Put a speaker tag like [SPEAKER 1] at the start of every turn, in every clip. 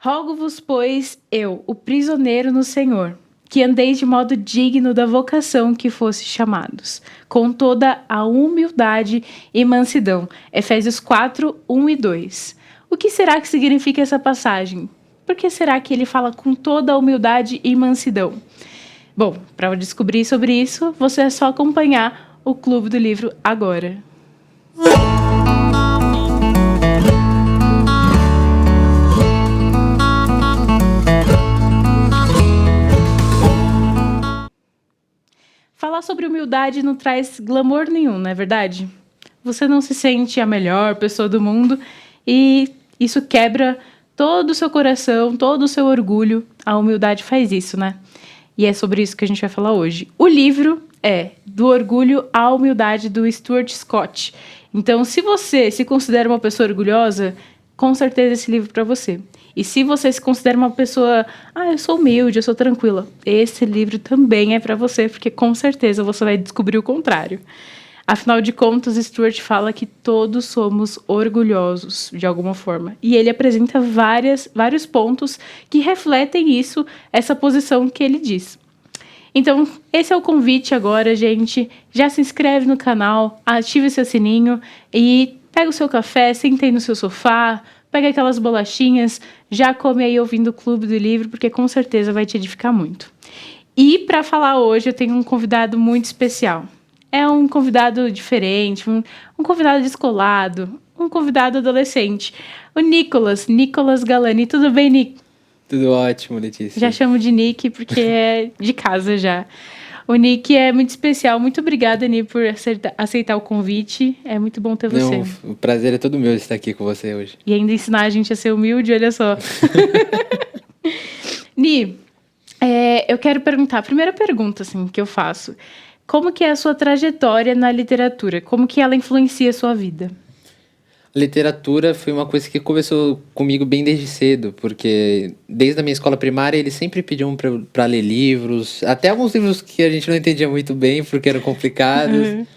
[SPEAKER 1] Rogo-vos, pois, eu, o prisioneiro no Senhor, que andeis de modo digno da vocação que fosse chamados, com toda a humildade e mansidão. Efésios 4, 1 e 2. O que será que significa essa passagem? Por que será que ele fala com toda a humildade e mansidão? Bom, para descobrir sobre isso, você é só acompanhar o Clube do Livro agora. Falar sobre humildade não traz glamour nenhum, não é verdade? Você não se sente a melhor pessoa do mundo e isso quebra todo o seu coração, todo o seu orgulho. A humildade faz isso, né? E é sobre isso que a gente vai falar hoje. O livro é Do Orgulho à Humildade, do Stuart Scott. Então, se você se considera uma pessoa orgulhosa, com certeza esse livro é para você. E se você se considera uma pessoa, eu sou humilde, eu sou tranquila, esse livro também é para você, porque com certeza você vai descobrir o contrário. Afinal de contas, Stuart fala que todos somos orgulhosos, de alguma forma. E ele apresenta vários pontos que refletem isso, essa posição que ele diz. Então, esse é o convite agora, gente. Já se inscreve no canal, ative o seu sininho e pega o seu café, senta aí no seu sofá, pega aquelas bolachinhas, já come aí ouvindo o Clube do Livro, porque com certeza vai te edificar muito. E para falar hoje, eu tenho um convidado muito especial. É um convidado diferente, um convidado descolado, um convidado adolescente. O Nicolas Galani. Tudo bem, Nick?
[SPEAKER 2] Tudo ótimo, Letícia.
[SPEAKER 1] Já chamo de Nick porque é de casa já. O Nick é muito especial. Muito obrigada, Nick, por aceitar o convite. É muito bom ter você.
[SPEAKER 2] Não, o prazer é todo meu de estar aqui com você hoje.
[SPEAKER 1] E ainda ensinar a gente a ser humilde, olha só. Ni, eu quero perguntar, a primeira pergunta assim, que eu faço. Como que é a sua trajetória na literatura? Como que ela influencia a sua vida?
[SPEAKER 2] Literatura foi uma coisa que começou comigo bem desde cedo, porque desde a minha escola primária eles sempre pediam para ler livros, até alguns livros que a gente não entendia muito bem porque eram complicados.
[SPEAKER 1] Uhum.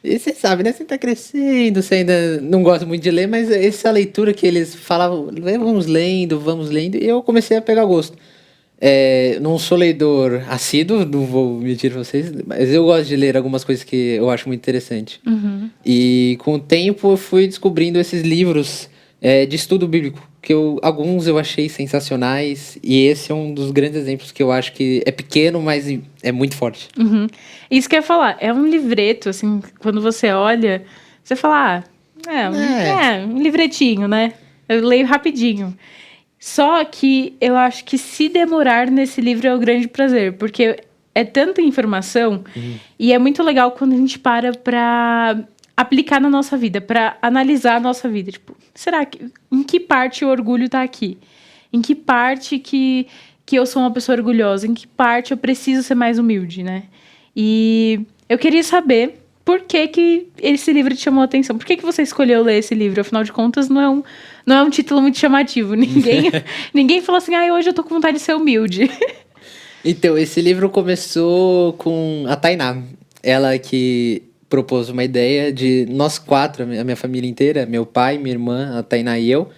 [SPEAKER 2] E você sabe, né? Você tá crescendo, você ainda não gosta muito de ler, mas essa leitura que eles falavam, vamos lendo, e eu comecei a pegar gosto. Não sou leitor assíduo, não vou mentir pra vocês, mas eu gosto de ler algumas coisas que eu acho muito interessante.
[SPEAKER 1] Uhum.
[SPEAKER 2] E com o tempo eu fui descobrindo esses livros de estudo bíblico, que alguns eu achei sensacionais, e esse é um dos grandes exemplos que eu acho que é pequeno, mas é muito forte.
[SPEAKER 1] Uhum. Isso que eu ia falar, é um livreto, assim, quando você olha, você fala, um livretinho, né? Eu leio rapidinho. Só que eu acho que se demorar nesse livro é o grande prazer, porque é tanta informação e é muito legal quando a gente para aplicar na nossa vida, para analisar a nossa vida. Tipo, em que parte o orgulho tá aqui? Em que parte que eu sou uma pessoa orgulhosa? Em que parte eu preciso ser mais humilde, né? E eu queria saber por que esse livro te chamou a atenção. Por que você escolheu ler esse livro? Afinal de contas, não é um título muito chamativo. Ninguém falou assim, hoje eu tô com vontade de ser humilde.
[SPEAKER 2] Então, esse livro começou com a Tainá. Ela que propôs uma ideia de nós quatro, a minha família inteira, meu pai, minha irmã, a Tainá e eu,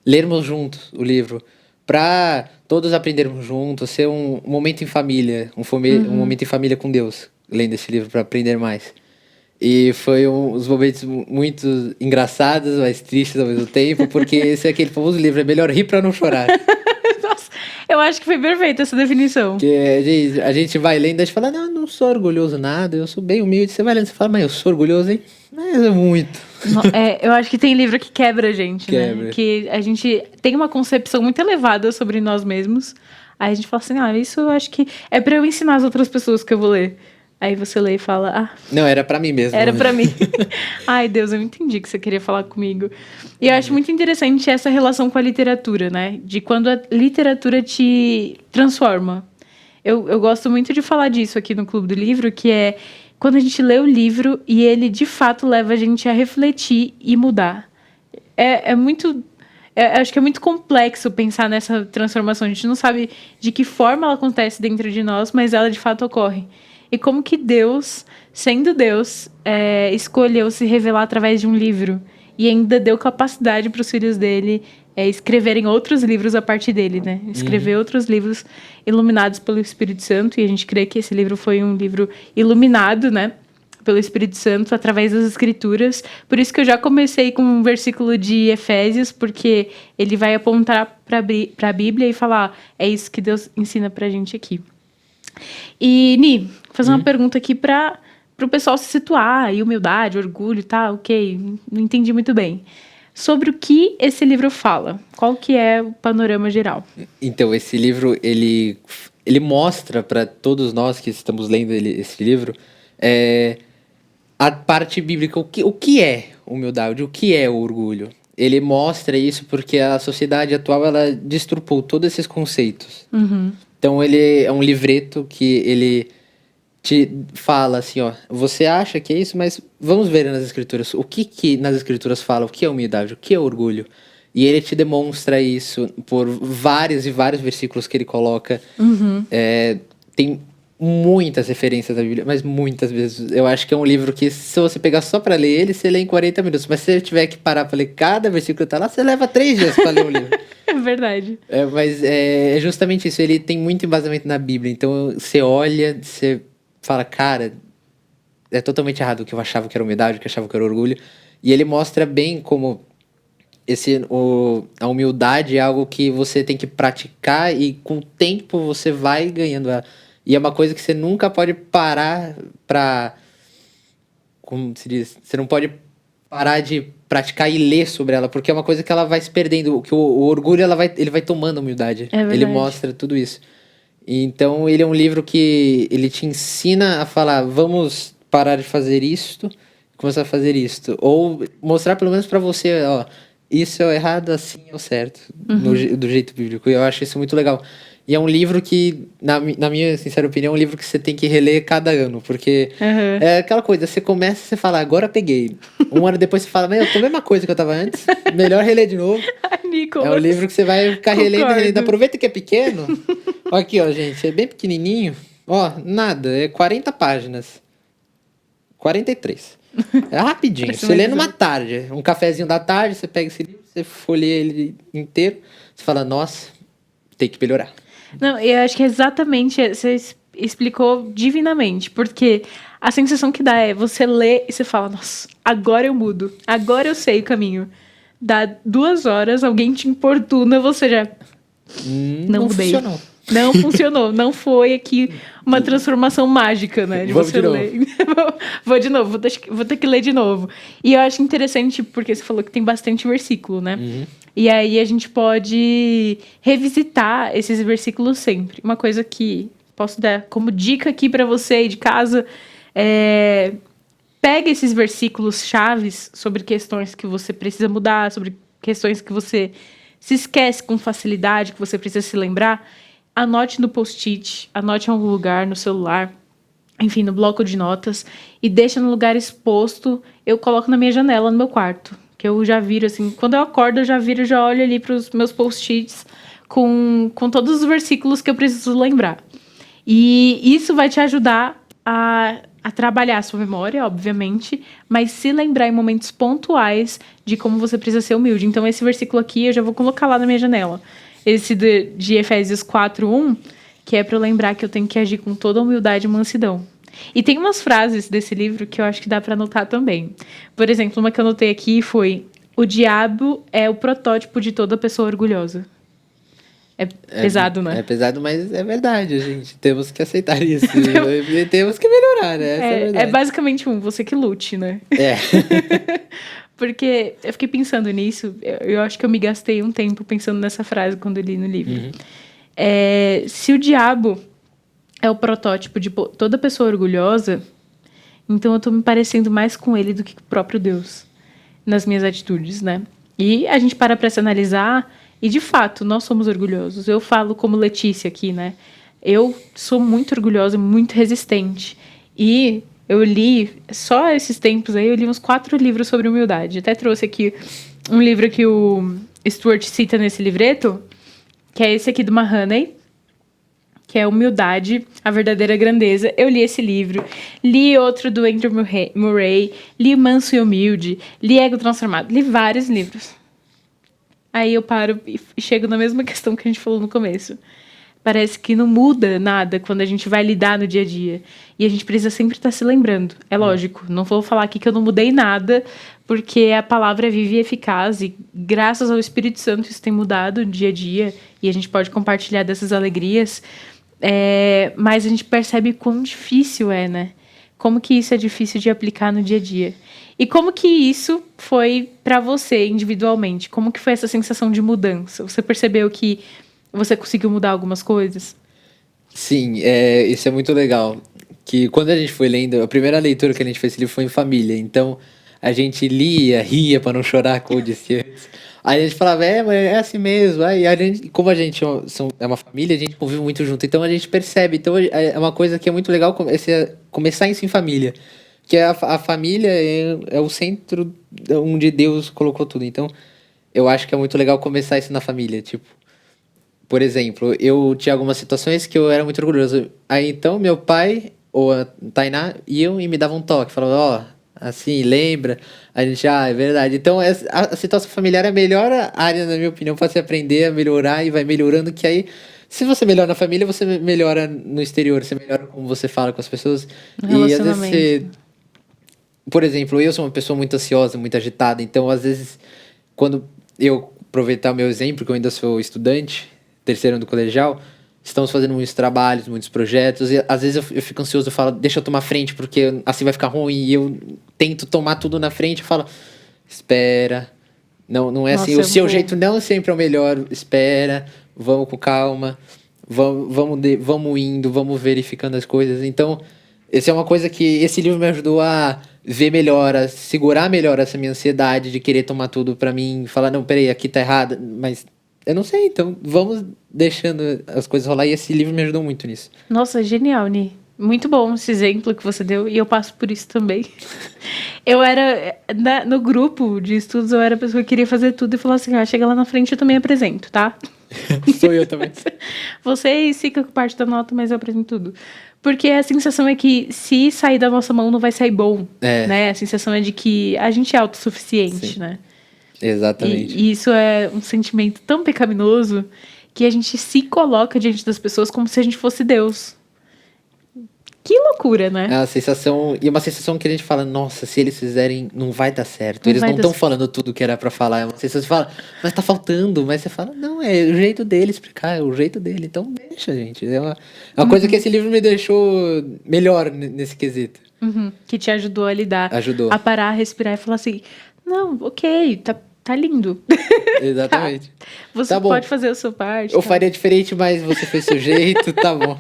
[SPEAKER 2] lermos juntos o livro. Para todos aprendermos juntos, ser um momento em família, um momento em família com Deus, lendo esse livro para aprender mais. E foi uns momentos muito engraçados, mas tristes ao mesmo tempo, porque esse é aquele famoso livro, é melhor rir para não chorar.
[SPEAKER 1] Nossa, eu acho que foi perfeita essa definição.
[SPEAKER 2] Porque a gente vai lendo, a gente fala, não sou orgulhoso nada, eu sou bem humilde. Você vai lendo, você fala, mas eu sou orgulhoso, hein? Mas é muito.
[SPEAKER 1] Eu acho que tem livro que quebra a gente,
[SPEAKER 2] Quebra.
[SPEAKER 1] né? Que a gente tem uma concepção muito elevada sobre nós mesmos. Aí a gente fala assim, isso eu acho que é pra eu ensinar as outras pessoas que eu vou ler. Aí você lê e fala,
[SPEAKER 2] Não, era pra mim mesmo.
[SPEAKER 1] Era pra mim. Ai, Deus, eu entendi que você queria falar comigo. E eu acho muito interessante essa relação com a literatura, né? De quando a literatura te transforma. Eu gosto muito de falar disso aqui no Clube do Livro, que é quando a gente lê o livro e ele, de fato, leva a gente a refletir e mudar. Acho que é muito complexo pensar nessa transformação. A gente não sabe de que forma ela acontece dentro de nós, mas ela, de fato, ocorre. E como que Deus, sendo Deus, escolheu se revelar através de um livro e ainda deu capacidade para os filhos dele escreverem outros livros a partir dele, né? Escrever outros livros iluminados pelo Espírito Santo. E a gente crê que esse livro foi um livro iluminado, né? Pelo Espírito Santo, através das Escrituras. Por isso que eu já comecei com um versículo de Efésios, porque ele vai apontar para a Bíblia e falar, é isso que Deus ensina pra gente aqui. E, Ni, vou fazer uma pergunta aqui para o pessoal se situar, e humildade, orgulho e tal, ok, não entendi muito bem. Sobre o que esse livro fala? Qual que é o panorama geral?
[SPEAKER 2] Então, esse livro, ele mostra para todos nós que estamos lendo esse livro a parte bíblica, o que é humildade, o que é o orgulho. Ele mostra isso porque a sociedade atual, ela deturpou todos esses conceitos. Então, ele é um livreto que ele te fala assim, ó, você acha que é isso, mas vamos ver nas escrituras, o que nas escrituras fala, o que é humildade, o que é orgulho. E ele te demonstra isso por vários e vários versículos que ele coloca. Tem muitas referências da Bíblia, mas muitas vezes. Eu acho que é um livro que, se você pegar só pra ler ele, você lê em 40 minutos. Mas se você tiver que parar pra ler cada versículo que tá lá, você leva 3 dias pra ler o livro.
[SPEAKER 1] É verdade.
[SPEAKER 2] Mas é justamente isso, ele tem muito embasamento na Bíblia. Então, você olha, você fala, cara, é totalmente errado o que eu achava que era humildade, o que eu achava que era orgulho. E ele mostra bem como a humildade é algo que você tem que praticar e com o tempo você vai ganhando ela. E é uma coisa que você nunca pode parar pra... Como se diz? Você não pode parar de praticar e ler sobre ela, porque é uma coisa que ela vai se perdendo. Que o orgulho, ele vai tomando a humildade.
[SPEAKER 1] É verdade.
[SPEAKER 2] Ele mostra tudo isso. Então, ele é um livro que ele te ensina a falar, vamos parar de fazer isto e começar a fazer isto. Ou mostrar pelo menos pra você, ó, isso é o errado, assim é o certo, do jeito bíblico. E eu acho isso muito legal. E é um livro que, na minha sincera opinião, é um livro que você tem que reler cada ano, porque é aquela coisa, você começa e você fala, agora peguei. Um ano depois você fala, meu, tô a mesma coisa que eu tava antes, melhor reler de novo.
[SPEAKER 1] Nicolas.
[SPEAKER 2] É um livro que você vai ficar relendo,
[SPEAKER 1] Concordo.
[SPEAKER 2] relendo. Aproveita que é pequeno. Ó aqui, ó, gente, é bem pequenininho. Ó, nada, é 40 páginas. 43. É rapidinho,
[SPEAKER 1] Parece
[SPEAKER 2] você
[SPEAKER 1] uma
[SPEAKER 2] lê
[SPEAKER 1] visão.
[SPEAKER 2] numa tarde. Um cafezinho da tarde, você pega esse livro, você folheia ele inteiro, você fala, nossa, tem que melhorar.
[SPEAKER 1] Não, eu acho que é exatamente, você explicou divinamente, porque a sensação que dá é você lê e você fala, nossa, agora eu mudo, agora eu sei o caminho. Dá 2 horas, alguém te importuna, você já... Não mudei.
[SPEAKER 2] Funcionou.
[SPEAKER 1] Não funcionou, não foi aqui uma transformação mágica, né?
[SPEAKER 2] Vamos
[SPEAKER 1] você
[SPEAKER 2] de novo.
[SPEAKER 1] ler. Vou de novo, vou ter que ler de novo. E eu acho interessante, porque você falou que tem bastante versículo, né? E aí a gente pode revisitar esses versículos sempre. Uma coisa que posso dar como dica aqui pra você aí de casa é... Pega esses versículos chaves sobre questões que você precisa mudar, sobre questões que você se esquece com facilidade, que você precisa se lembrar. Anote no post-it, anote em algum lugar, no celular, enfim, no bloco de notas, e deixa no lugar exposto. Eu coloco na minha janela, no meu quarto, que eu já viro, assim, quando eu acordo, eu já viro, já olho ali para os meus post-its com todos os versículos que eu preciso lembrar. E isso vai te ajudar a trabalhar a sua memória, obviamente, mas se lembrar em momentos pontuais de como você precisa ser humilde. Então, esse versículo aqui eu já vou colocar lá na minha janela. Esse de Efésios 4:1, que é para eu lembrar que eu tenho que agir com toda humildade e mansidão. E tem umas frases desse livro que eu acho que dá para anotar também. Por exemplo, uma que eu anotei aqui foi: o diabo é o protótipo de toda pessoa orgulhosa. É pesado, né?
[SPEAKER 2] É pesado, mas é verdade, gente. Temos que aceitar isso. E temos que melhorar, né? Essa é a
[SPEAKER 1] É
[SPEAKER 2] verdade.
[SPEAKER 1] basicamente você que lute, né?
[SPEAKER 2] É.
[SPEAKER 1] Porque eu fiquei pensando nisso, eu acho que eu me gastei um tempo pensando nessa frase quando eu li no livro. Se o diabo é o protótipo de toda pessoa orgulhosa, então eu tô me parecendo mais com ele do que com o próprio Deus nas minhas atitudes, né? E a gente para se analisar e, de fato, nós somos orgulhosos. Eu falo como Letícia aqui, né? Eu sou muito orgulhosa, muito resistente. E eu li, só esses tempos aí, eu li uns 4 livros sobre humildade. Até trouxe aqui um livro que o Stuart cita nesse livreto, que é esse aqui do Mahoney, que é Humildade, a Verdadeira Grandeza. Eu li esse livro. Li outro do Andrew Murray. Li Manso e Humilde. Li Ego Transformado. Li vários livros. Aí eu paro e chego na mesma questão que a gente falou no começo. Parece que não muda nada quando a gente vai lidar no dia a dia. E a gente precisa sempre estar se lembrando. É lógico, não vou falar aqui que eu não mudei nada, porque a palavra é viva e eficaz. E graças ao Espírito Santo isso tem mudado no dia a dia. E a gente pode compartilhar dessas alegrias. Mas a gente percebe quão difícil é, né? Como que isso é difícil de aplicar no dia a dia. E como que isso foi para você individualmente? Como que foi essa sensação de mudança? Você percebeu que você conseguiu mudar algumas coisas?
[SPEAKER 2] Sim, isso é muito legal. Que quando a gente foi lendo, a primeira leitura que a gente fez esse livro foi em família. Então a gente lia, ria para não chorar, como eu disse antes. Aí a gente falava, mas é assim mesmo. Aí a gente, como a gente é uma família, a gente convive muito junto. Então a gente percebe. Então é uma coisa que é muito legal começar isso em família. Que a família é o centro onde Deus colocou tudo. Então eu acho que é muito legal começar isso na família. Tipo, por exemplo, eu tinha algumas situações que eu era muito orgulhoso. Aí então meu pai ou a Tainá iam e me davam um toque, falavam, assim, lembra? A gente, é verdade. Então a situação familiar é a melhor área, na minha opinião, para você aprender a melhorar e vai melhorando, que aí, se você melhora na família, você melhora no exterior, você melhora como você fala com as pessoas. E às vezes você... Por exemplo, eu sou uma pessoa muito ansiosa, muito agitada, então às vezes, quando eu aproveitar o meu exemplo, que eu ainda sou estudante, terceiro ano do colegial, estamos fazendo muitos trabalhos, muitos projetos, e às vezes eu fico ansioso, eu falo, deixa eu tomar frente, porque assim vai ficar ruim, e eu tento tomar tudo na frente, eu falo, espera, não é assim, o seu jeito não sempre é o melhor, espera, vamos com calma, vamos indo, vamos verificando as coisas. Então, essa é uma coisa que esse livro me ajudou a ver melhor, a segurar melhor essa minha ansiedade de querer tomar tudo pra mim, falar, não, peraí, aqui tá errado, mas eu não sei, então vamos deixando as coisas rolar, e esse livro me ajudou muito nisso.
[SPEAKER 1] Nossa, genial, Ni. Muito bom esse exemplo que você deu, e eu passo por isso também. Eu era, no grupo de estudos, eu era a pessoa que queria fazer tudo e falava assim, chega lá na frente, eu também apresento, tá?
[SPEAKER 2] Sou eu também.
[SPEAKER 1] Vocês ficam com parte da nota, mas eu apresento tudo. Porque a sensação é que se sair da nossa mão não vai sair bom, né? A sensação é de que a gente é autossuficiente,
[SPEAKER 2] Sim.
[SPEAKER 1] né?
[SPEAKER 2] Exatamente.
[SPEAKER 1] E isso é um sentimento tão pecaminoso que a gente se coloca diante das pessoas como se a gente fosse Deus. Que loucura, né?
[SPEAKER 2] É uma sensação, e uma sensação que a gente fala, nossa, se eles fizerem, não vai dar certo. Eles não estão falando tudo que era pra falar. É uma sensação que você fala, mas tá faltando. Mas você fala, não, é o jeito dele explicar, é o jeito dele. Então deixa, gente. É uma coisa que esse livro me deixou melhor nesse quesito.
[SPEAKER 1] Que te ajudou a lidar.
[SPEAKER 2] Ajudou.
[SPEAKER 1] A parar, a respirar e falar assim, não, ok, tá lindo.
[SPEAKER 2] Exatamente.
[SPEAKER 1] Você
[SPEAKER 2] tá bom.
[SPEAKER 1] pode fazer a sua parte.
[SPEAKER 2] Eu faria diferente, mas você fez seu jeito, tá bom.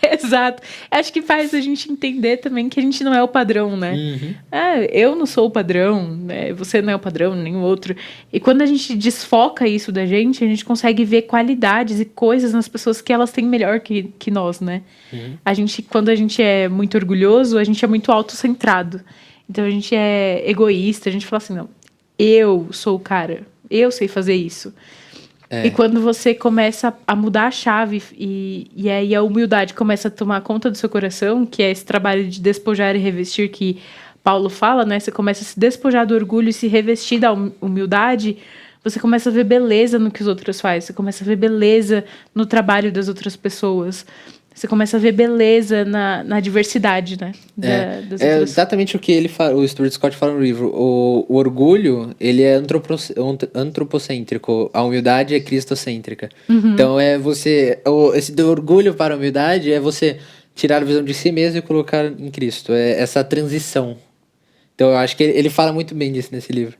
[SPEAKER 1] Exato. Acho que faz a gente entender também que a gente não é o padrão, né? Eu não sou o padrão, né? Você não é o padrão, nenhum outro. E quando a gente desfoca isso da gente, a gente consegue ver qualidades e coisas nas pessoas que elas têm melhor que nós, né? Quando a gente é muito orgulhoso, a gente é muito autocentrado. Então a gente é egoísta, a gente fala assim, não, eu sou o cara, eu sei fazer isso. E quando você começa a mudar a chave e aí a humildade começa a tomar conta do seu coração, que é esse trabalho de despojar e revestir que Paulo fala, né? Você começa a se despojar do orgulho e se revestir da humildade, você começa a ver beleza no que os outros fazem, você começa a ver beleza no trabalho das outras pessoas. Você começa a ver beleza na diversidade, né?
[SPEAKER 2] É exatamente o que o Stuart Scott fala no livro. O orgulho, ele é antropocêntrico. A humildade é cristocêntrica. Então, esse do orgulho para a humildade é você tirar a visão de si mesmo e colocar em Cristo. É essa transição. Então, eu acho que ele fala muito bem disso nesse livro.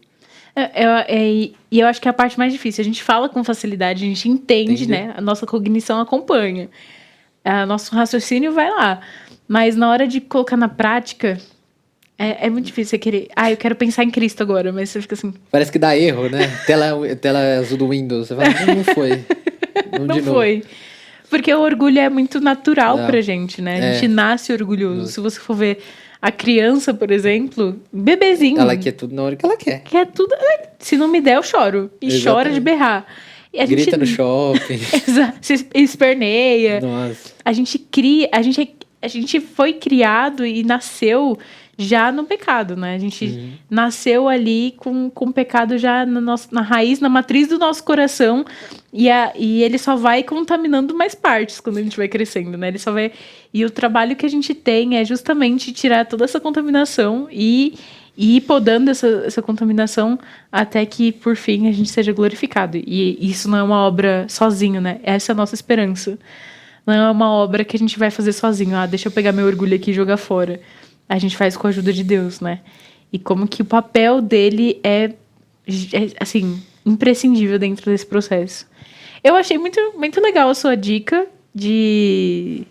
[SPEAKER 1] E eu acho que é a parte mais difícil. A gente fala com facilidade, a gente entende, né? A nossa cognição acompanha. Nosso raciocínio vai lá. Mas na hora de colocar na prática, é muito difícil você querer... eu quero pensar em Cristo agora, mas você fica assim...
[SPEAKER 2] Parece que dá erro, né? Tela azul do Windows. Você fala, não foi.
[SPEAKER 1] Não foi. Porque o orgulho é muito natural pra gente, né? A gente nasce orgulhoso. Se você for ver a criança, por exemplo, bebezinho...
[SPEAKER 2] Ela quer tudo na hora que ela quer.
[SPEAKER 1] Quer tudo... Se não me der, eu choro. E chora de berrar.
[SPEAKER 2] Grita no shopping.
[SPEAKER 1] Se esperneia.
[SPEAKER 2] Nossa.
[SPEAKER 1] A gente a gente foi criado e nasceu já no pecado, né? A gente nasceu ali com o pecado já na raiz, na matriz do nosso coração, e ele só vai contaminando mais partes quando a gente vai crescendo, né? Ele só vai. E o trabalho que a gente tem é justamente tirar toda essa contaminação e ir podando essa contaminação até que, por fim, a gente seja glorificado. E isso não é uma obra sozinho, né? Essa é a nossa esperança. Não é uma obra que a gente vai fazer sozinho. Ah, deixa eu pegar meu orgulho aqui e jogar fora. A gente faz com a ajuda de Deus, né? E como que o papel dele é assim, imprescindível dentro desse processo. Eu achei muito, muito legal a sua dica de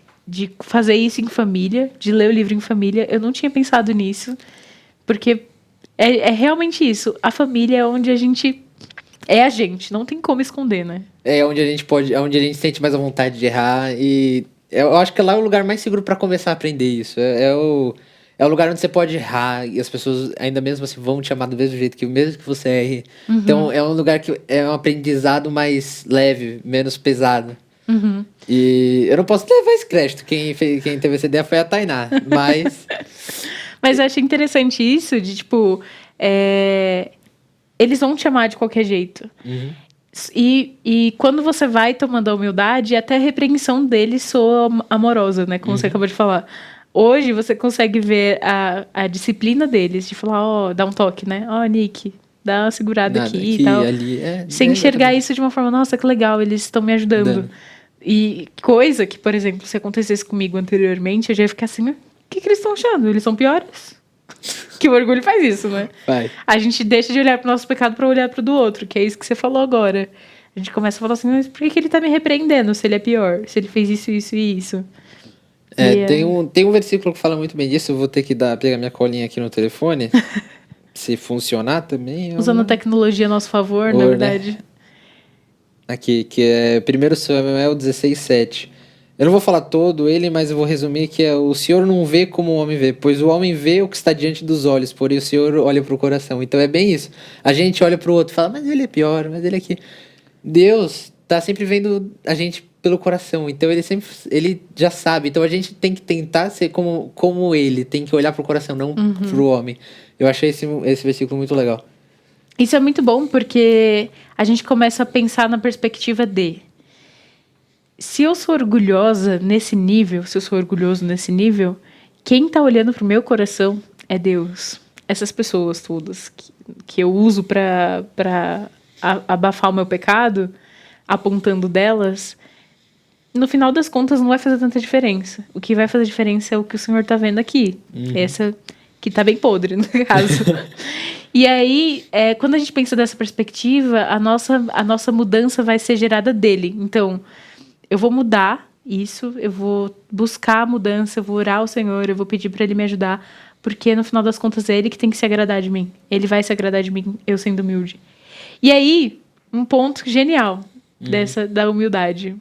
[SPEAKER 1] fazer isso em família, de ler o livro em família. Eu não tinha pensado nisso, porque é realmente isso. A família é onde a gente é a gente, não tem como esconder, né?
[SPEAKER 2] É onde a gente pode, é onde a gente sente mais a vontade de errar e eu acho que lá é o lugar mais seguro pra começar a aprender isso. É o lugar onde você pode errar e as pessoas ainda mesmo assim vão te amar do mesmo jeito que mesmo que você erre. Então é um lugar que é um aprendizado mais leve, menos pesado. E eu não posso levar esse crédito. Quem teve essa ideia foi a Tainá, mas
[SPEAKER 1] Mas eu achei interessante isso, de tipo, eles vão te amar de qualquer jeito. E quando você vai tomando a humildade, até a repreensão deles soa amorosa, né? Como você acabou de falar. Hoje você consegue ver a disciplina deles, de falar, ó, dá um toque, né? Ó, Nick, dá uma segurada
[SPEAKER 2] nada,
[SPEAKER 1] aqui e
[SPEAKER 2] aqui,
[SPEAKER 1] tal.
[SPEAKER 2] ali,
[SPEAKER 1] Sem enxergar isso de uma forma, nossa, que legal, eles estão me ajudando.
[SPEAKER 2] Dando.
[SPEAKER 1] E coisa que, por exemplo, se acontecesse comigo anteriormente, eu já ia ficar assim, o que eles estão achando? Eles são piores? Que o orgulho faz isso, né?
[SPEAKER 2] Vai.
[SPEAKER 1] A gente deixa de olhar pro nosso pecado para olhar pro do outro, que é isso que você falou agora. A gente começa a falar assim, mas por que ele tá me repreendendo se ele é pior? Se ele fez isso, isso e isso?
[SPEAKER 2] Tem um versículo que fala muito bem disso. Eu vou ter que pegar minha colinha aqui no telefone. Se funcionar também.
[SPEAKER 1] Usando a tecnologia a nosso favor, na
[SPEAKER 2] Né?
[SPEAKER 1] verdade.
[SPEAKER 2] Aqui, que é 1 Samuel 16:7. Eu não vou falar todo ele, mas eu vou resumir que é: o Senhor não vê como o homem vê, pois o homem vê o que está diante dos olhos, porém o Senhor olha para o coração. Então é bem isso. A gente olha para o outro e fala, mas ele é pior, mas ele é aqui. Deus tá sempre vendo a gente pelo coração, então ele já sabe. Então a gente tem que tentar ser como ele, tem que olhar pro coração, não pro homem. Eu achei esse versículo muito legal.
[SPEAKER 1] Isso é muito bom porque a gente começa a pensar na perspectiva de se eu sou orgulhosa nesse nível, se eu sou orgulhoso nesse nível, quem tá olhando pro meu coração é Deus. Essas pessoas todas que eu uso pra abafar o meu pecado, apontando delas, no final das contas não vai fazer tanta diferença. O que vai fazer diferença é o que o Senhor tá vendo aqui. Essa que tá bem podre, no caso. E aí, quando a gente pensa dessa perspectiva, a nossa mudança vai ser gerada dele. Então, eu vou mudar isso, eu vou buscar a mudança, eu vou orar ao Senhor, eu vou pedir para ele me ajudar, porque no final das contas é ele que tem que se agradar de mim. Ele vai se agradar de mim, eu sendo humilde. E aí, um ponto genial da humildade.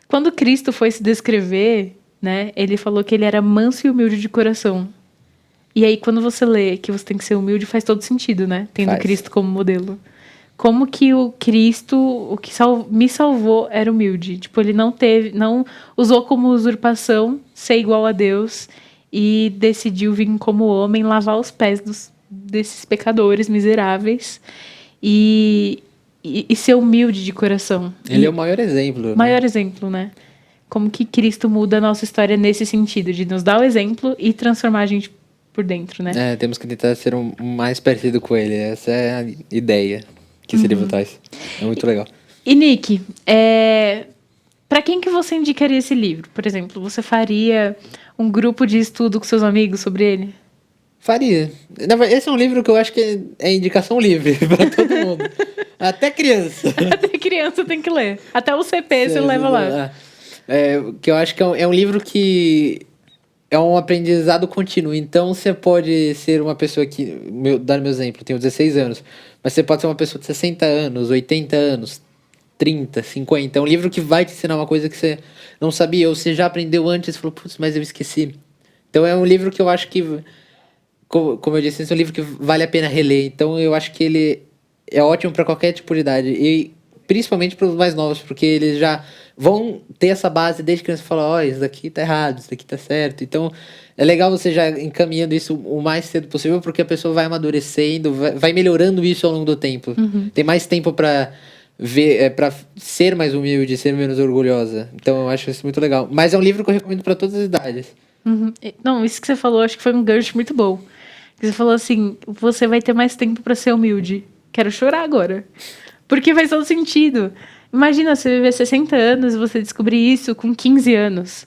[SPEAKER 1] Quando Cristo foi se descrever, né, ele falou que ele era manso e humilde de coração. E aí, quando você lê que você tem que ser humilde, faz todo sentido, né? Tendo Cristo como modelo. Como que o Cristo, o que me salvou, era humilde. Tipo, ele não usou como usurpação ser igual a Deus e decidiu vir como homem lavar os pés desses pecadores miseráveis e ser humilde de coração.
[SPEAKER 2] Ele é o maior exemplo.
[SPEAKER 1] Maior exemplo, né? Como que Cristo muda a nossa história nesse sentido, de nos dar o exemplo e transformar a gente por dentro, né?
[SPEAKER 2] Temos que tentar ser mais parecido com ele. Essa é a ideia que esse livro traz. É muito legal.
[SPEAKER 1] E Nick, para quem que você indicaria esse livro? Por exemplo, você faria um grupo de estudo com seus amigos sobre ele?
[SPEAKER 2] Faria. Esse é um livro que eu acho que é indicação livre para todo mundo. Até criança.
[SPEAKER 1] Até criança tem que ler. Até o CP você leva lá.
[SPEAKER 2] Que eu acho que é um livro que é um aprendizado contínuo. Então, você pode ser uma pessoa que... Dar meu exemplo, eu tenho 16 anos. Mas você pode ser uma pessoa de 60 anos, 80 anos, 30, 50. É um livro que vai te ensinar uma coisa que você não sabia. Ou você já aprendeu antes e falou, putz, mas eu esqueci. Então, é um livro que eu acho que... Como eu disse, esse é um livro que vale a pena reler. Então, eu acho que ele é ótimo para qualquer tipo de idade. E principalmente para os mais novos, porque ele já vão ter essa base desde criança, falar, ó, isso daqui tá errado, isso daqui tá certo. Então, é legal você já encaminhando isso o mais cedo possível, porque a pessoa vai amadurecendo, vai melhorando isso ao longo do tempo. Tem mais tempo pra ver, para ser mais humilde, ser menos orgulhosa. Então, eu acho isso muito legal. Mas é um livro que eu recomendo pra todas as idades.
[SPEAKER 1] Não, isso que você falou, acho que foi um gancho muito bom. Você falou assim, você vai ter mais tempo pra ser humilde. Quero chorar agora. Porque faz todo sentido. Imagina você viver 60 anos e você descobrir isso com 15 anos.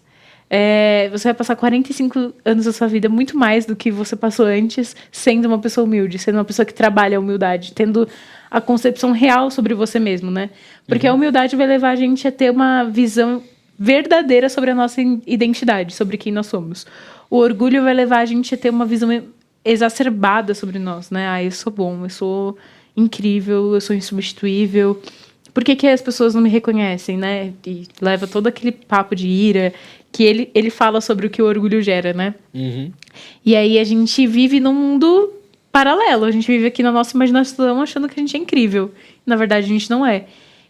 [SPEAKER 1] Você vai passar 45 anos da sua vida, muito mais do que você passou antes, sendo uma pessoa humilde, sendo uma pessoa que trabalha a humildade, tendo a concepção real sobre você mesmo, né? Porque a humildade vai levar a gente a ter uma visão verdadeira sobre a nossa identidade, sobre quem nós somos. O orgulho vai levar a gente a ter uma visão exacerbada sobre nós, né? Ah, eu sou bom, eu sou incrível, eu sou insubstituível. Por que as pessoas não me reconhecem, né? E leva todo aquele papo de ira que ele fala sobre o que o orgulho gera, né? E aí a gente vive num mundo paralelo. A gente vive aqui na nossa imaginação achando que a gente é incrível. Na verdade, a gente não é.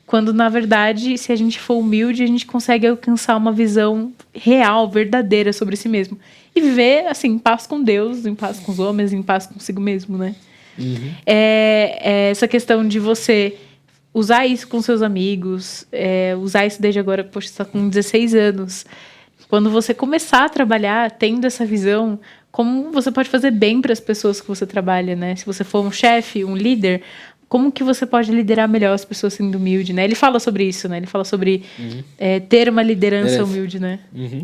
[SPEAKER 1] Quando, na verdade, se a gente for humilde, a gente consegue alcançar uma visão real, verdadeira sobre si mesmo. E viver, assim, em paz com Deus, em paz com os homens, em paz consigo mesmo, né? Essa questão de você usar isso com seus amigos, usar isso desde agora, poxa, você está com 16 anos. Quando você começar a trabalhar tendo essa visão, como você pode fazer bem para as pessoas que você trabalha, né? Se você for um chefe, um líder, como que você pode liderar melhor as pessoas sendo humilde, né? Ele fala sobre isso, né? Ele fala sobre ter uma liderança humilde, né?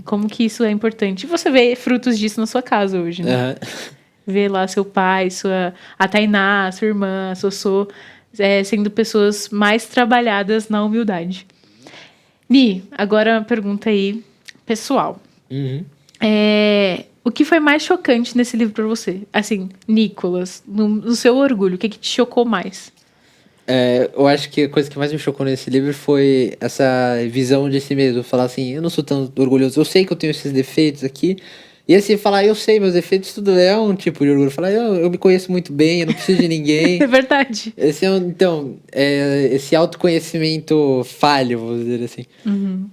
[SPEAKER 1] Como que isso é importante. E você vê frutos disso na sua casa hoje, né? Vê lá seu pai, a Tainá, a sua irmã, a Sossô, sendo pessoas mais trabalhadas na humildade. Ni, agora uma pergunta aí pessoal. O que foi mais chocante nesse livro para você? Assim, Nicolas, no seu orgulho, o que te chocou mais?
[SPEAKER 2] Eu acho que a coisa que mais me chocou nesse livro foi essa visão de si mesmo. Falar assim, eu não sou tão orgulhoso, eu sei que eu tenho esses defeitos aqui. E assim, falar, eu sei, meus defeitos, tudo é um tipo de orgulho. Falar, eu me conheço muito bem, eu não preciso de ninguém.
[SPEAKER 1] É verdade.
[SPEAKER 2] Esse autoconhecimento falho, vamos dizer assim.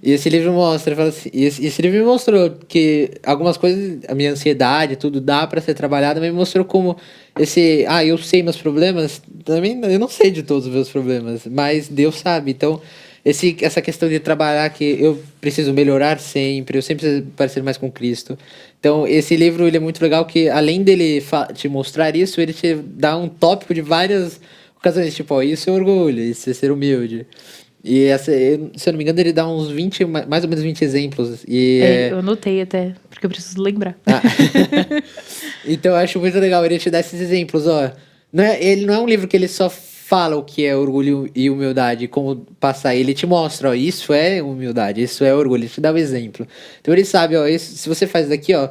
[SPEAKER 2] E esse livro mostra, fala assim, esse livro me mostrou que algumas coisas, a minha ansiedade, tudo dá pra ser trabalhada, mas me mostrou como eu sei meus problemas, também eu não sei de todos os meus problemas, mas Deus sabe. Então, essa questão de trabalhar que eu preciso melhorar sempre, eu sempre preciso parecer mais com Cristo. Então, esse livro ele é muito legal que, além dele te mostrar isso, ele te dá um tópico de várias ocasiões, tipo, ó, isso é orgulho, isso é ser humilde. E se eu não me engano, ele dá uns 20, mais ou menos 20 exemplos.
[SPEAKER 1] Eu anotei até, porque eu preciso lembrar.
[SPEAKER 2] Então, eu acho muito legal ele te dar esses exemplos, ó. Ele não é um livro que ele só fala o que é orgulho e humildade, como passar. Ele te mostra, ó, isso é humildade, isso é orgulho, ele te dá o exemplo. Então ele sabe, ó, se você faz isso daqui, ó,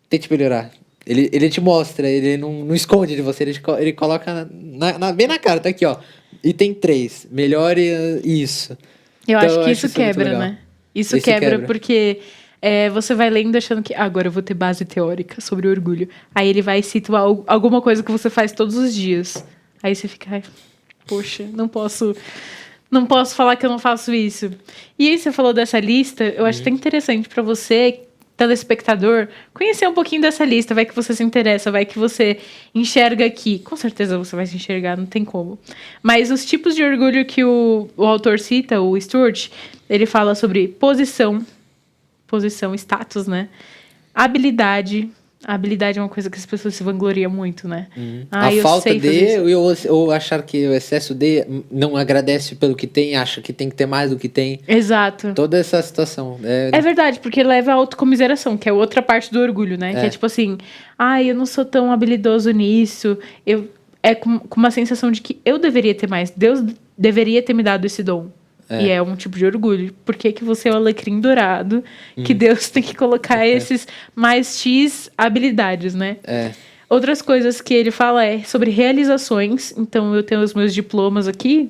[SPEAKER 2] tente melhorar. Ele te mostra, ele não esconde de você, ele coloca bem na cara, tá aqui, ó. Item 3, melhore isso.
[SPEAKER 1] Eu acho que isso quebra, né? Isso quebra porque você vai lendo achando que agora eu vou ter base teórica sobre o orgulho. Aí ele vai citar alguma coisa que você faz todos os dias. Aí você fica, poxa, não posso falar que eu não faço isso. E aí você falou dessa lista, eu acho até interessante para você, telespectador, conhecer um pouquinho dessa lista. Vai que você se interessa, vai que você enxerga aqui. Com certeza você vai se enxergar, não tem como. Mas os tipos de orgulho que o autor cita, o Stuart, ele fala sobre posição, status, né? Habilidade. A habilidade é uma coisa que as pessoas se vangloriam muito, né?
[SPEAKER 2] A falta de, ou achar que o excesso de não agradece pelo que tem, acha que tem que ter mais do que tem.
[SPEAKER 1] Exato.
[SPEAKER 2] Toda essa situação.
[SPEAKER 1] É verdade, porque leva à autocomiseração, que é outra parte do orgulho, né? Que é tipo assim, eu não sou tão habilidoso nisso. Com uma sensação de que eu deveria ter mais. Deus deveria ter me dado esse dom. E é um tipo de orgulho. Por que você é o alecrim dourado que Deus tem que colocar esses mais X habilidades, né? Outras coisas que ele fala sobre realizações. Então, eu tenho os meus diplomas aqui,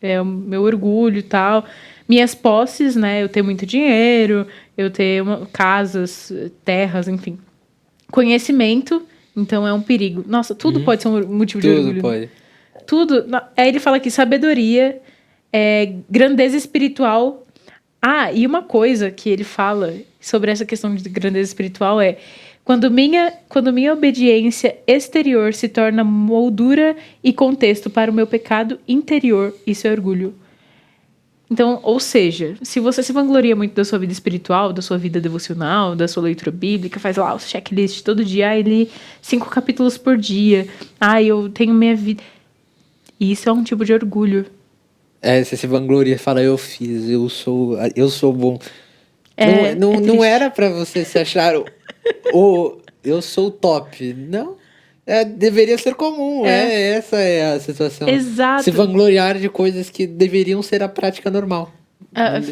[SPEAKER 1] o meu orgulho e tal. Minhas posses, né? Eu tenho muito dinheiro, eu tenho casas, terras, enfim. Conhecimento, então é um perigo. Nossa, tudo pode ser um motivo de orgulho.
[SPEAKER 2] Tudo pode.
[SPEAKER 1] Tudo. Aí ele fala aqui, sabedoria... grandeza espiritual, Ah, e uma coisa que ele fala sobre essa questão de grandeza espiritual é quando minha obediência exterior se torna moldura e contexto para o meu pecado interior, isso é orgulho. Então, ou seja, se você se vangloria muito da sua vida espiritual, da sua vida devocional, da sua leitura bíblica, faz lá o checklist todo dia, ah, eu li 5 capítulos por dia, ah, eu tenho minha vida. Isso é um tipo de orgulho.
[SPEAKER 2] Você se vangloria, fala, eu fiz, eu sou bom. Não
[SPEAKER 1] triste.
[SPEAKER 2] era pra você se achar eu sou o top. Não. Deveria ser comum. Essa é a situação.
[SPEAKER 1] Exato.
[SPEAKER 2] Se vangloriar de coisas que deveriam ser a prática normal.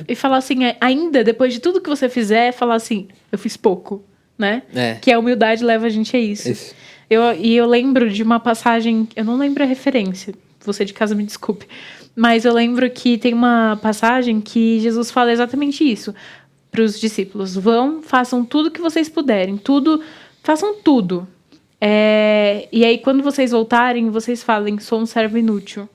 [SPEAKER 1] E falar assim, ainda depois de tudo que você fizer, falar assim, eu fiz pouco, né? Que a humildade leva a gente a isso. Eu lembro de uma passagem, eu não lembro a referência, você de casa me desculpe, mas eu lembro que tem uma passagem que Jesus fala exatamente isso para os discípulos: vão, façam tudo que vocês puderem, façam tudo. E aí, quando vocês voltarem, vocês falem, sou um servo inútil.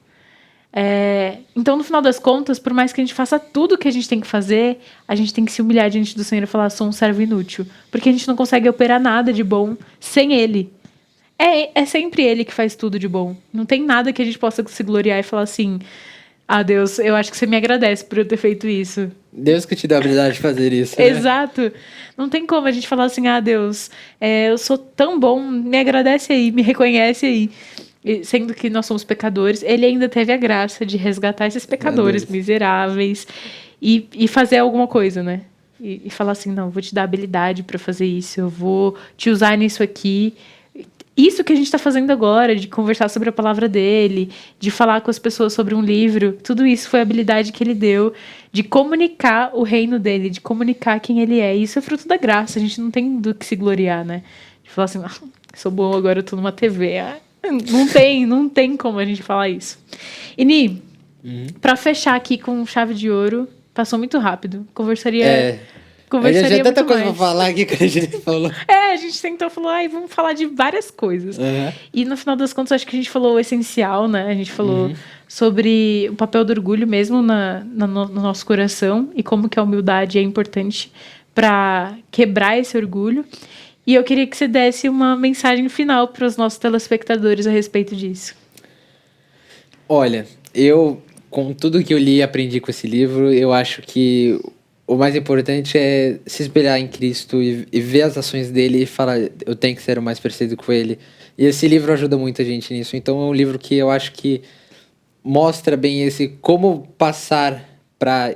[SPEAKER 1] Então, no final das contas, por mais que a gente faça tudo o que a gente tem que fazer, a gente tem que se humilhar diante do Senhor e falar, sou um servo inútil. Porque a gente não consegue operar nada de bom sem Ele. É sempre Ele que faz tudo de bom. Não tem nada que a gente possa se gloriar e falar assim, ah, Deus, eu acho que você me agradece por eu ter feito isso.
[SPEAKER 2] Deus que te dá a habilidade de fazer isso. Né?
[SPEAKER 1] Exato. Não tem como a gente falar assim, ah, Deus, eu sou tão bom, me agradece aí, me reconhece aí. Sendo que nós somos pecadores, ele ainda teve a graça de resgatar esses pecadores miseráveis e fazer alguma coisa, né? E falar assim, não, eu vou te dar habilidade para fazer isso, eu vou te usar nisso aqui. Isso que a gente está fazendo agora, de conversar sobre a palavra dele, de falar com as pessoas sobre um livro, tudo isso foi a habilidade que ele deu de comunicar o reino dele, de comunicar quem ele é. E isso é fruto da graça, a gente não tem do que se gloriar, né? De falar assim, sou bom, agora eu tô numa TV. Não tem como a gente falar isso. E Ni, pra fechar aqui com chave de ouro, passou muito rápido. Conversaria
[SPEAKER 2] já tanta
[SPEAKER 1] muito
[SPEAKER 2] coisa
[SPEAKER 1] mais.
[SPEAKER 2] pra falar aqui que a gente falou.
[SPEAKER 1] A gente tentou falar, vamos falar de várias coisas. E no final das contas, acho que a gente falou o essencial, né? A gente falou sobre o papel do orgulho mesmo no nosso coração e como que a humildade é importante para quebrar esse orgulho. E eu queria que você desse uma mensagem final para os nossos telespectadores a respeito disso.
[SPEAKER 2] Olha, com tudo que eu li e aprendi com esse livro, eu acho que o mais importante é se espelhar em Cristo e ver as ações dele e falar, eu tenho que ser o mais parecido com ele. E esse livro ajuda muita gente nisso. Então é um livro que eu acho que mostra bem como passar para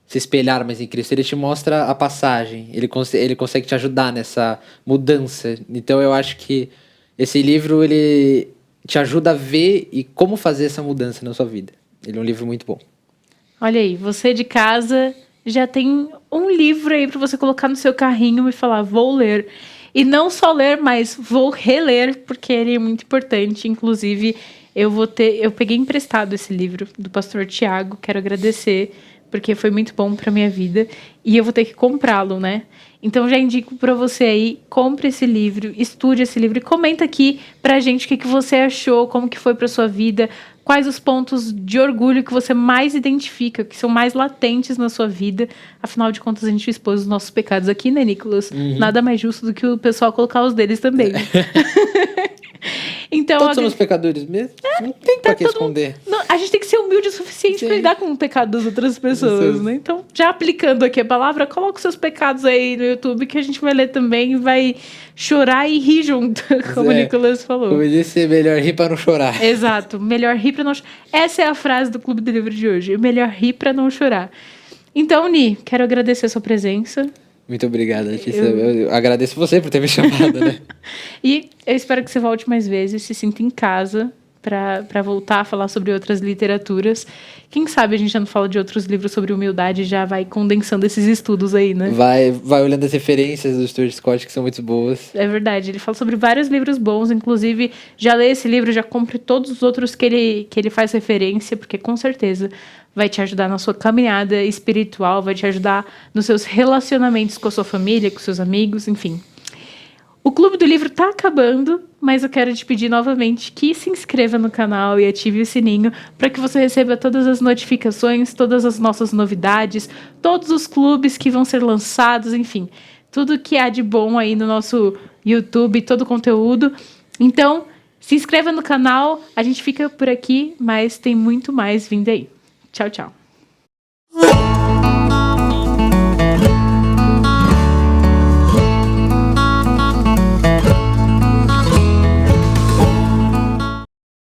[SPEAKER 2] se espelhar mais em Cristo. Ele te mostra a passagem, ele consegue te ajudar nessa mudança. Então eu acho que esse livro ele te ajuda a ver e como fazer essa mudança na sua vida. Ele é um livro muito bom.
[SPEAKER 1] Olha aí, você de casa já tem um livro aí para você colocar no seu carrinho e falar, vou ler. E não só ler, mas vou reler, porque ele é muito importante. Inclusive, eu peguei emprestado esse livro do pastor Tiago, quero agradecer, porque foi muito bom para minha vida, e eu vou ter que comprá-lo, né? Então já indico para você aí, compre esse livro, estude esse livro e comenta aqui pra gente o que você achou, como que foi pra sua vida, quais os pontos de orgulho que você mais identifica, que são mais latentes na sua vida. Afinal de contas, a gente expôs os nossos pecados aqui, né, Nicolas? Nada mais justo do que o pessoal colocar os deles também. Então,
[SPEAKER 2] todos somos pecadores mesmo. Não tem pra que esconder.
[SPEAKER 1] Não, a gente tem que ser humilde o suficiente para lidar com o pecado das outras pessoas, né? Então, já aplicando aqui a palavra, coloca os seus pecados aí no YouTube que a gente vai ler também e vai chorar e rir junto, como o Nicolas falou.
[SPEAKER 2] Como eu disse, melhor rir para não chorar.
[SPEAKER 1] Exato, melhor rir para não chorar. Essa é a frase do Clube do Livro de hoje, melhor rir para não chorar. Então, Ni, quero agradecer a sua presença.
[SPEAKER 2] Muito obrigado, Letícia. Eu agradeço você por ter me chamado, né?
[SPEAKER 1] E eu espero que você volte mais vezes, se sinta em casa para voltar a falar sobre outras literaturas. Quem sabe a gente já não fala de outros livros sobre humildade e já vai condensando esses estudos aí, né?
[SPEAKER 2] Vai olhando as referências do Stuart Scott, que são muito boas.
[SPEAKER 1] É verdade, ele fala sobre vários livros bons, inclusive já lê esse livro, já compre todos os outros que ele faz referência, porque com certeza vai te ajudar na sua caminhada espiritual, vai te ajudar nos seus relacionamentos com a sua família, com seus amigos, enfim. O Clube do Livro tá acabando, mas eu quero te pedir novamente que se inscreva no canal e ative o sininho para que você receba todas as notificações, todas as nossas novidades, todos os clubes que vão ser lançados, enfim, tudo que há de bom aí no nosso YouTube, todo o conteúdo. Então, se inscreva no canal, a gente fica por aqui, mas tem muito mais vindo aí. Tchau, tchau.